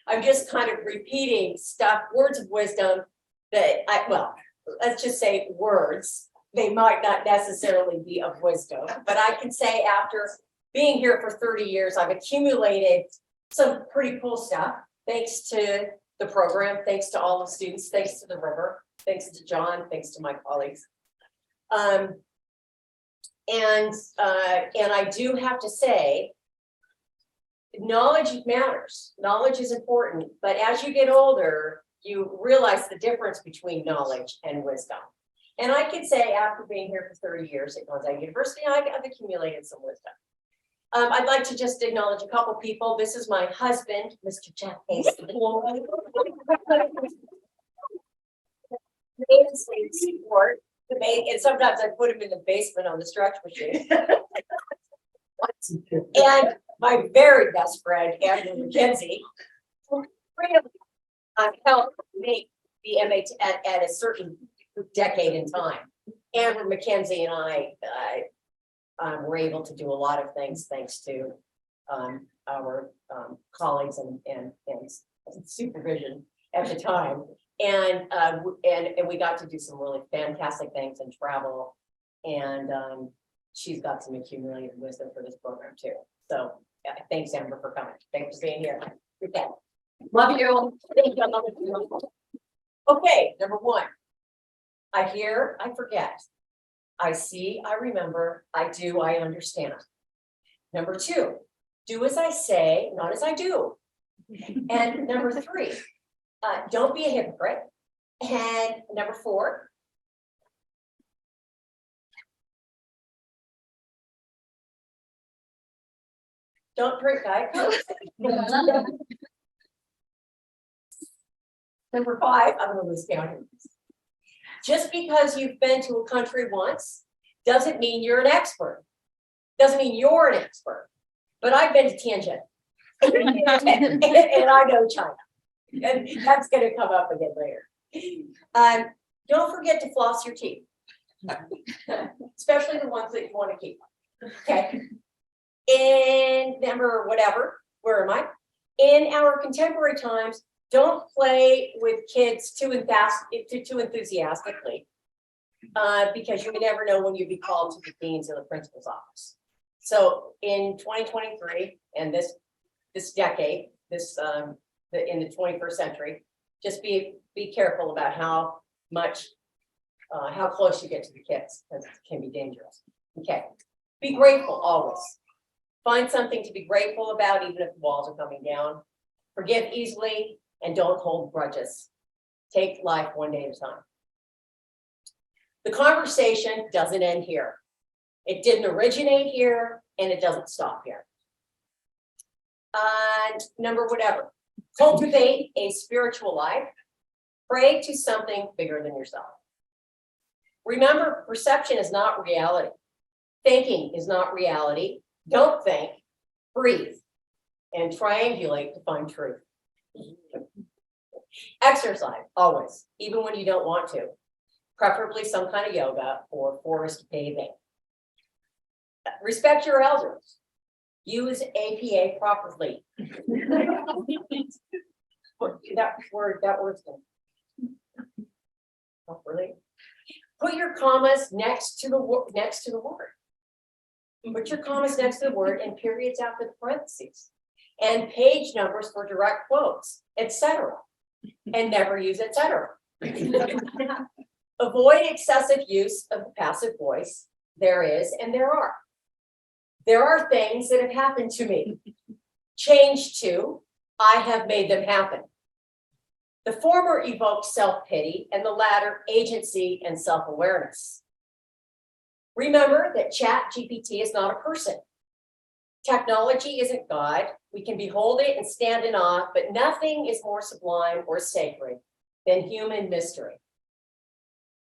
I'm just kind of repeating stuff, words of wisdom that well, let's just say words. They might not necessarily be of wisdom, but I can say after being here for 30 years, I've accumulated some pretty cool stuff, thanks to the program, thanks to all the students, thanks to the river, thanks to John, thanks to my colleagues. And I do have to say, knowledge matters. Knowledge is important, but as you get older, you realize the difference between knowledge and wisdom. And I can say, after being here for 30 years at Gonzaga University, I've accumulated some wisdom. I'd like to just acknowledge a couple people. This is my husband, Mr. Jeff Hastings. Support. And sometimes I put him in the basement on the stretch machine. And my very best friend, Andrew McKenzie, helped make the MH at a certain decade in time. Andrew McKenzie and I were able to do a lot of things thanks to our colleagues and supervision at the time. And we got to do some really fantastic things and travel. And she's got some accumulated wisdom for this program too. So thanks, Amber, for coming. Thanks for being here. Okay. Love you. Thank you. I love you. Okay, number one. I hear, I forget. I see, I remember, I do, I understand. Number two, do as I say, not as I do. And number three, don't be a hypocrite. And number four, don't drink Diet Coke. Number five, I'm gonna lose count here. Just because you've been to a country once doesn't mean you're an expert. Doesn't mean you're an expert. But I've been to Tianjin and I know China. And that's going to come up again later. Don't forget to floss your teeth, especially the ones that you want to keep. Okay. And number whatever, where am I? In our contemporary times, don't play with kids too enthusiastically, because you never know when you'd be called to the dean's or the principal's office. So in 2023 and this decade, in the 21st century, just be careful about how close you get to the kids, because it can be dangerous. Okay, be grateful always. Find something to be grateful about, even if the walls are coming down. Forgive easily. And don't hold grudges. Take life one day at a time. The conversation doesn't end here. It didn't originate here, and it doesn't stop here. And number whatever, cultivate a spiritual life. Pray to something bigger than yourself. Remember, perception is not reality. Thinking is not reality. Don't think, breathe, and triangulate to find truth. Exercise, always, even when you don't want to, preferably some kind of yoga or forest bathing. Respect your elders. Use APA properly. that word's good. Properly. Put your commas next to the word. Put your commas next to the word and periods after the parentheses. And page numbers for direct quotes, etc. And never use etc. Avoid excessive use of the passive voice. There is and there are. There are things that have happened to me. Change to, I have made them happen. The former evokes self-pity and the latter agency and self-awareness. Remember that ChatGPT is not a person. Technology isn't God. We can behold it and stand in awe, but nothing is more sublime or sacred than human mystery.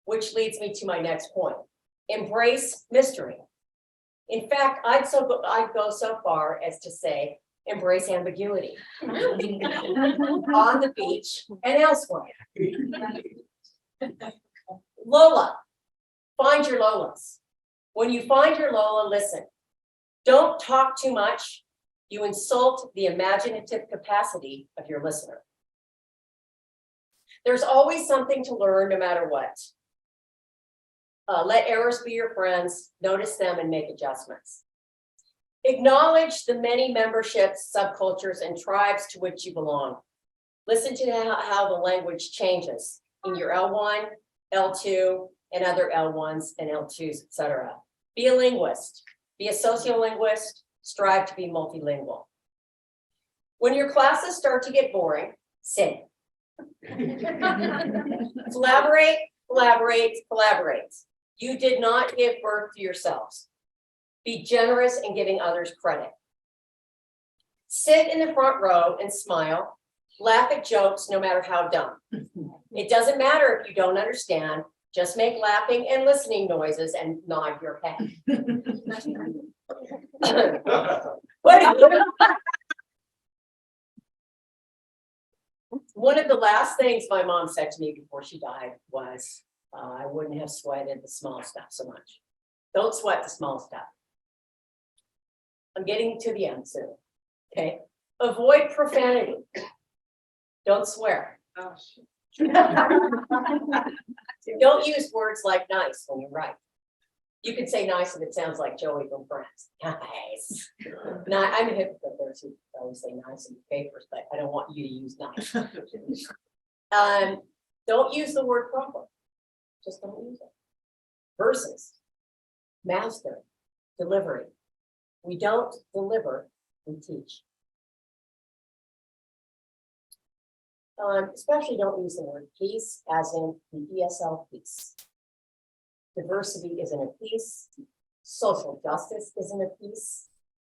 Which leads me to my next point. Embrace mystery. In fact, I'd go so far as to say, embrace ambiguity on the beach and elsewhere. Lola, find your Lolas. When you find your Lola, listen. Don't talk too much. You insult the imaginative capacity of your listener. There's always something to learn no matter what. Let errors be your friends, notice them and make adjustments. Acknowledge the many memberships, subcultures, and tribes to which you belong. Listen to how the language changes in your L1, L2, and other L1s and L2s, etc. Be a linguist, be a sociolinguist, strive to be multilingual. When your classes start to get boring, sing. Collaborate, collaborate, collaborate. You did not give birth to yourselves. Be generous in giving others credit. Sit in the front row and smile. Laugh at jokes, no matter how dumb. It doesn't matter if you don't understand. Just make laughing and listening noises and nod your head. One of the last things my mom said to me before she died was, I wouldn't have sweated the small stuff so much. Don't sweat the small stuff. I'm getting to the end soon. Okay. Avoid profanity. Don't swear. Oh, don't use words like nice when you write. You can say nice if it sounds like Joey from Friends. Nice. No, I'm a hypocrite there too. I always say nice in the papers, but I don't want you to use nice. Don't use the word proper. Just don't use it. Verses. Master. Delivery. We don't deliver, we teach. Especially don't use the word peace as in the ESL peace. Diversity isn't a piece. Social justice isn't a piece.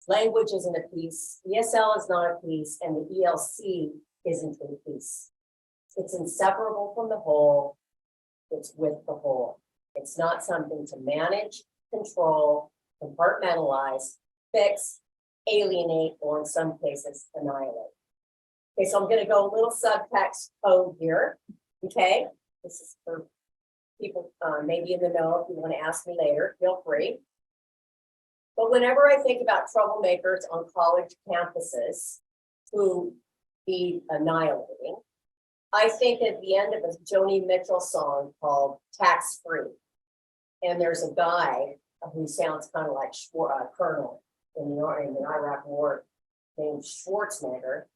Language isn't a piece. ESL is not a piece, and the ELC isn't a piece. It's inseparable from the whole. It's with the whole. It's not something to manage, control, compartmentalize, fix, alienate, or in some cases, annihilate. Okay, so I'm going to go a little subtext code here. Okay, this is for people maybe in the know. If you want to ask me later, feel free. But whenever I think about troublemakers on college campuses who need annihilating, I think at the end of a Joni Mitchell song called Tax Free. And there's a guy who sounds kind of like Colonel in the Iraq War named Schwarzenegger.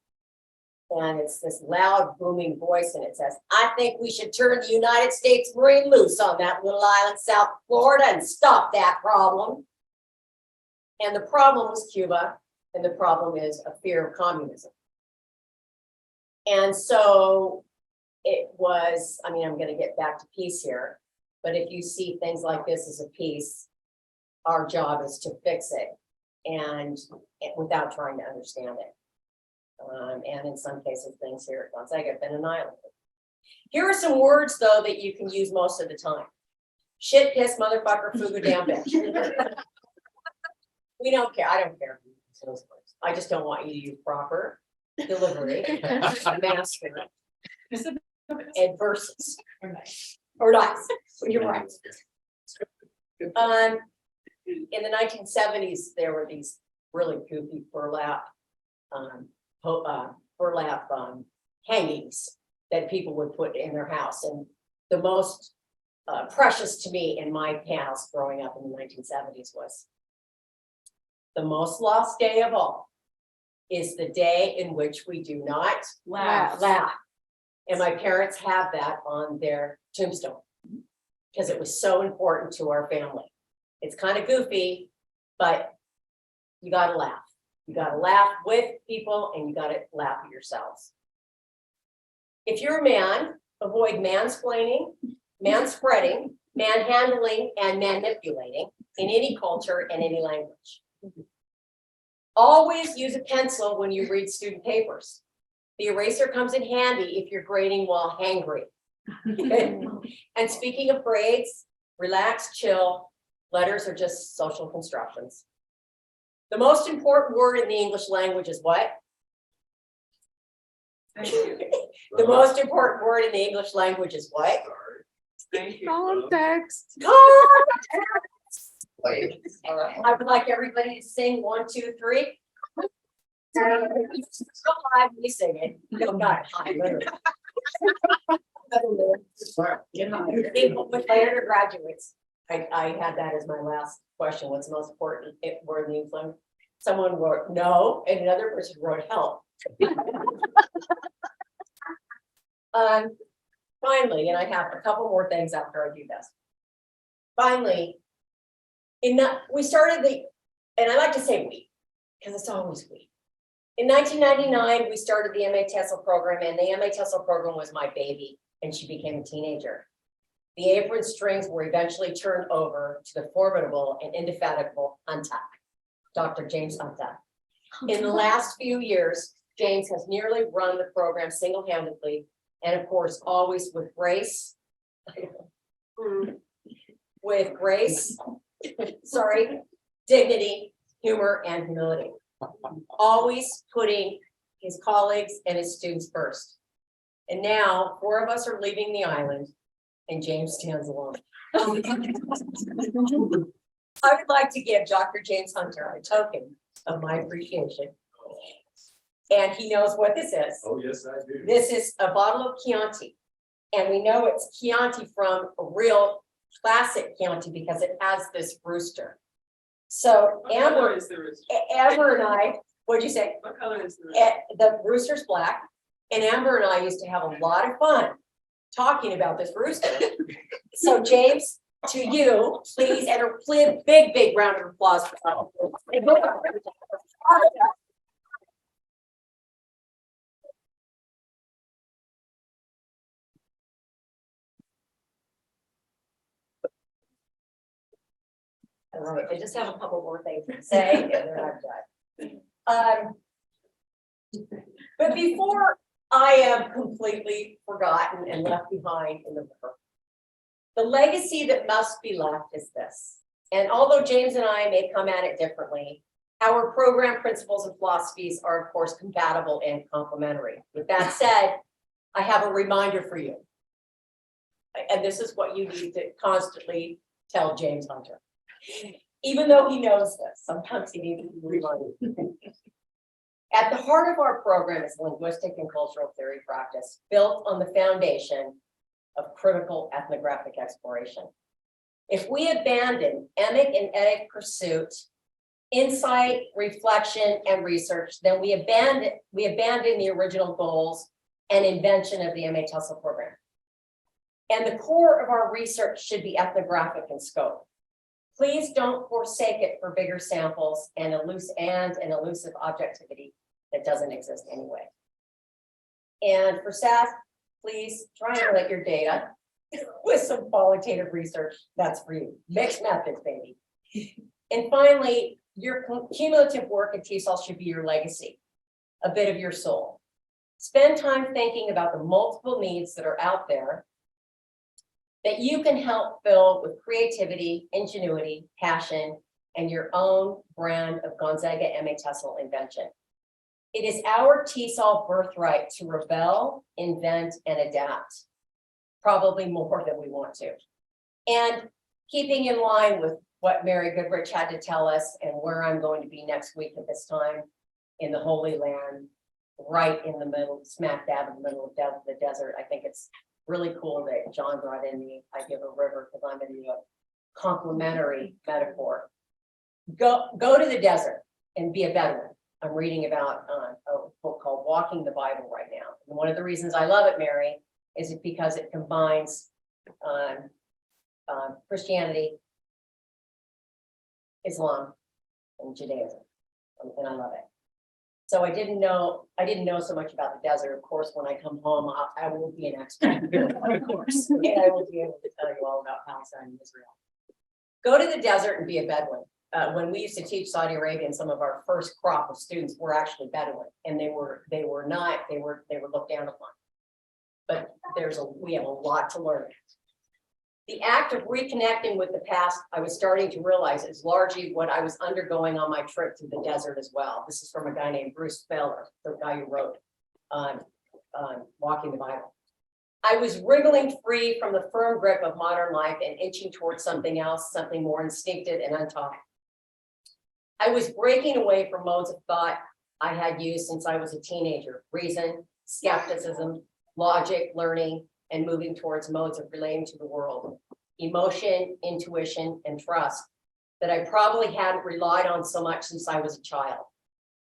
And it's this loud, booming voice, and it says, I think we should turn the United States Marine loose on that little island, South Florida, and stop that problem. And the problem was Cuba, and the problem is a fear of communism. And so it was, I mean, I'm going to get back to peace here, but if you see things like this as a piece, our job is to fix it and without trying to understand it. And in some cases, things here at Gonzaga have been annihilated. Here are some words, though, that you can use most of the time. Shit, piss, motherfucker, fugu, damn bitch. We don't care. I don't care if you use those words. I just don't want you to use proper delivery, master, and verses. Or nice. You're right. In the 1970s, there were these really goofy burlap hangings that people would put in their house. And the most precious to me in my house growing up in the 1970s was the most lost day of all is the day in which we do not laugh. And my parents have that on their tombstone because it was so important to our family. It's kind of goofy, but you got to laugh. You got to laugh with people and you got to laugh at yourselves. If you're a man, avoid mansplaining, manspreading, manhandling, and manipulating in any culture and any language. Always use a pencil when you read student papers. The eraser comes in handy if you're grading while hangry. And speaking of grades, relax, chill. Letters are just social constructions. The most important word in the English language is what? The most important word in the English language is what? Context. I would like everybody to sing 1, 2, 3. So live, we sing it. No, not high, literally. With my undergraduates, I had that as my last question. What's the most important word in the influence? Someone wrote no, and another person wrote help. Finally, and I have a couple more things after I do this. Finally, we started and I like to say we, because it's always we. In 1999, we started the MA TESOL program, and the MA TESOL program was my baby, and she became a teenager. The apron strings were eventually turned over to the formidable and indefatigable Hunta, Dr. James Hunta. In the last few years, James has nearly run the program single-handedly, and of course, always with grace. With grace, dignity, humor, and humility. Always putting his colleagues and his students first. And now 4 of us are leaving the island and James stands alone. I would like to give Dr. James Hunter a token of my appreciation. And he knows what this is. Oh, yes, I do. This is a bottle of Chianti. And we know it's Chianti from a real classic Chianti because it has this rooster. So What color Amber, is the rooster? Amber and I, what'd you say? What color is the rooster? The rooster's black. And Amber and I used to have a lot of fun talking about this rooster. So James, to you, please, and a big round of applause for that. All right, I just have a couple more things to say, and then I'm done. But before I am completely forgotten and left behind in the river, the legacy that must be left is this. And although James and I may come at it differently, our program principles and philosophies are, of course, compatible and complementary. With that said, I have a reminder for you. And this is what you need to constantly tell James Hunter. Even though he knows this, sometimes he needs to be reminded. At the heart of our program is linguistic and cultural theory practice built on the foundation of critical ethnographic exploration. If we abandon emic and etic pursuit, insight, reflection, and research, then we abandon the original goals and invention of the MA TESOL program. And the core of our research should be ethnographic in scope. Please don't forsake it for bigger samples and an elusive objectivity that doesn't exist anyway. And for staff, please triangulate your data with some qualitative research. That's for you. Mixed methods, baby. And finally, your cumulative work at TESOL should be your legacy, a bit of your soul. Spend time thinking about the multiple needs that are out there that you can help fill with creativity, ingenuity, passion, and your own brand of Gonzaga MA TESOL invention. It is our TESOL birthright to rebel, invent, and adapt, probably more than we want to. And keeping in line with what Mary Goodrich had to tell us and where I'm going to be next week at this time in the Holy Land, right in the middle, smack dab in the middle of the desert. I think it's really cool that John brought in the idea of a river because I'm going to do a complementary metaphor. Go to the desert and be a Bedouin. I'm reading about a book called Walking the Bible right now. And one of the reasons I love it, Mary, is because it combines Christianity, Islam, and Judaism, and I love it. So I didn't know so much about the desert. Of course, when I come home, I will be an expert, of course, and I will be able to tell you all about Palestine and Israel. Go to the desert and be a Bedouin. When we used to teach Saudi Arabia, and some of our first crop of students were actually Bedouin, and they were looked down upon. But we have a lot to learn. The act of reconnecting with the past, I was starting to realize, is largely what I was undergoing on my trip to the desert as well. This is from a guy named Bruce Feller, the guy who wrote Walking the Bible. I was wriggling free from the firm grip of modern life and inching towards something else, something more instinctive and untaught. I was breaking away from modes of thought I had used since I was a teenager: reason, skepticism, logic, learning, and moving towards modes of relating to the world, emotion, intuition, and trust that I probably hadn't relied on so much since I was a child.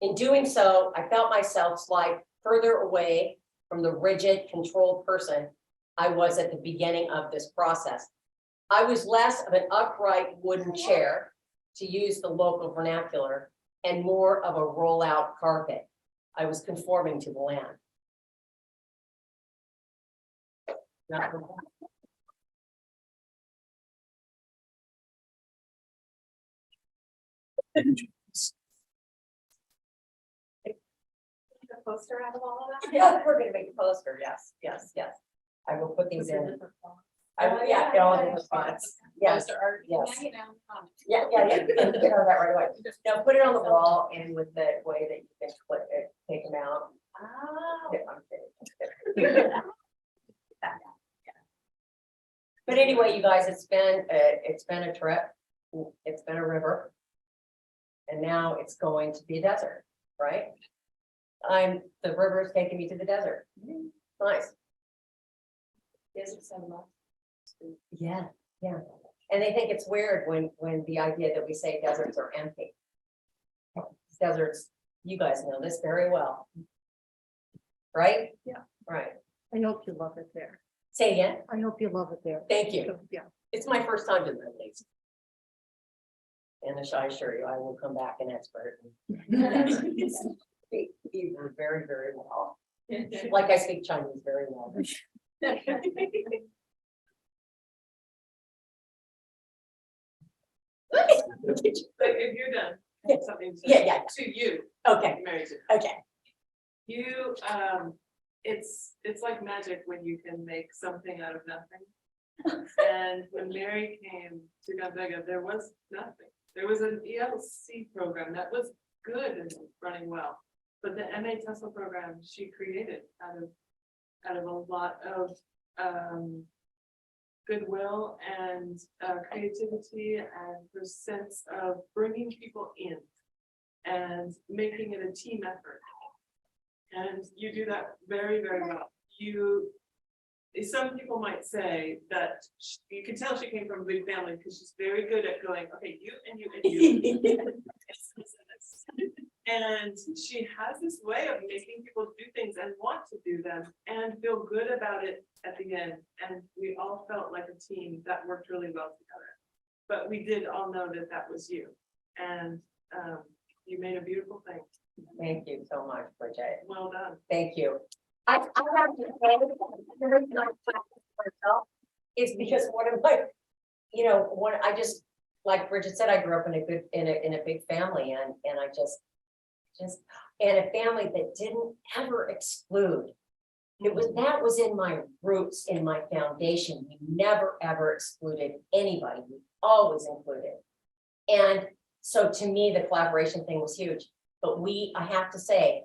In doing so, I felt myself slide further away from the rigid, controlled person I was at the beginning of this process. I was less of an upright wooden chair, to use the local vernacular, and more of a rollout carpet. I was conforming to the land. Not the- The poster out of all of that? Yeah, we're gonna make a poster, yes, yes, yes. I will put these in. I will, yeah, get all the response. Yes, Poster art. yes. Yeah, you know, yeah. Get on that right away. Now put it on the wall, and with the way that you can click it, take them out. Oh. Yeah, I'm kidding. But anyway, you guys, it's been a trip. It's been a river. And now it's going to be a desert, right? The river is taking me to the desert. Nice. Yeah, yeah. And they think it's weird when the idea that we say deserts are empty. Deserts, you guys know this very well. Right? Yeah. Right. I hope you love it there. Say again. I hope you love it there. Thank you. Yeah. It's my first time to the Middle East. And I assure you, I will come back an expert. Speak Hebrew very, very well. Like I speak Chinese very well. If you're done, Yeah. something Yeah. to you, Okay, Mary Jeannot. okay. You, it's like magic when you can make something out of nothing. And when Mary came to Gonzaga, there was nothing. There was an ELC program that was good and running well. But the MA TESOL program she created out of a lot of goodwill and creativity and her sense of bringing people in and making it a team effort. And you do that very, very well. Some people might say that you can tell she came from a big family because she's very good at going, okay, you and you and you. And she has this way of making people do things and want to do them and feel good about it at the end. And we all felt like a team that worked really well together. But we did all know that that was you. And you made a beautiful thing. Thank you so much, Bridget. Well done. Thank you. I have to say, the reason I practice myself is because one of my, I just, like Bridget said, I grew up in a big family, and I just, and a family that didn't ever exclude. That was in my roots, in my foundation. We never ever excluded anybody. We always included. And so to me, the collaboration thing was huge. But I have to say,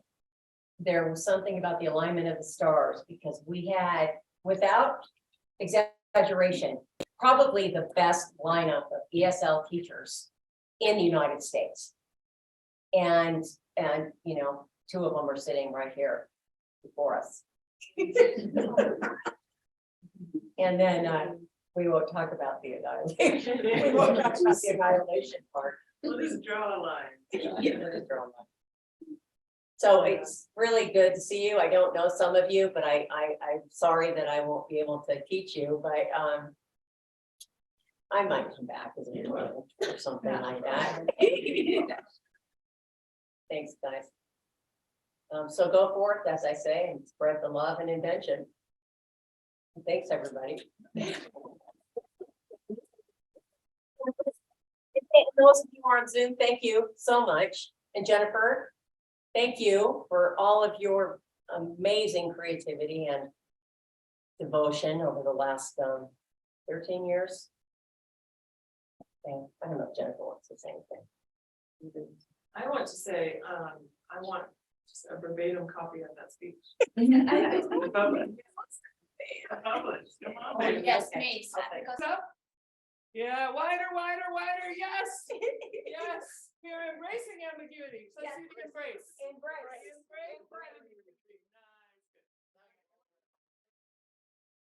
there was something about the alignment of the stars, because we had, without exaggeration, probably the best lineup of ESL teachers in the United States. And two of them are sitting right here before us. And then we won't talk about the annihilation. We won't talk about the annihilation part. We'll just draw a line. Yeah, we'll just draw a line. So it's really good to see you. I don't know some of you, but I'm sorry that I won't be able to teach you, but I might come back as a tutor or something like that. Thanks, guys. So go forth, as I say, and spread the love and invention. Thanks, everybody. Those of you who are on Zoom, thank you so much. And Jennifer, thank you for all of your amazing creativity and devotion over the last 13 years. I don't know if Jennifer wants to say anything. I want to say, I want just a verbatim copy of that speech. Published. Come on, baby. Yes, me. Up. Yeah, wider, yes. Yes. We are embracing ambiguity. So let's Yes. see the embrace. Embrace. Embrace.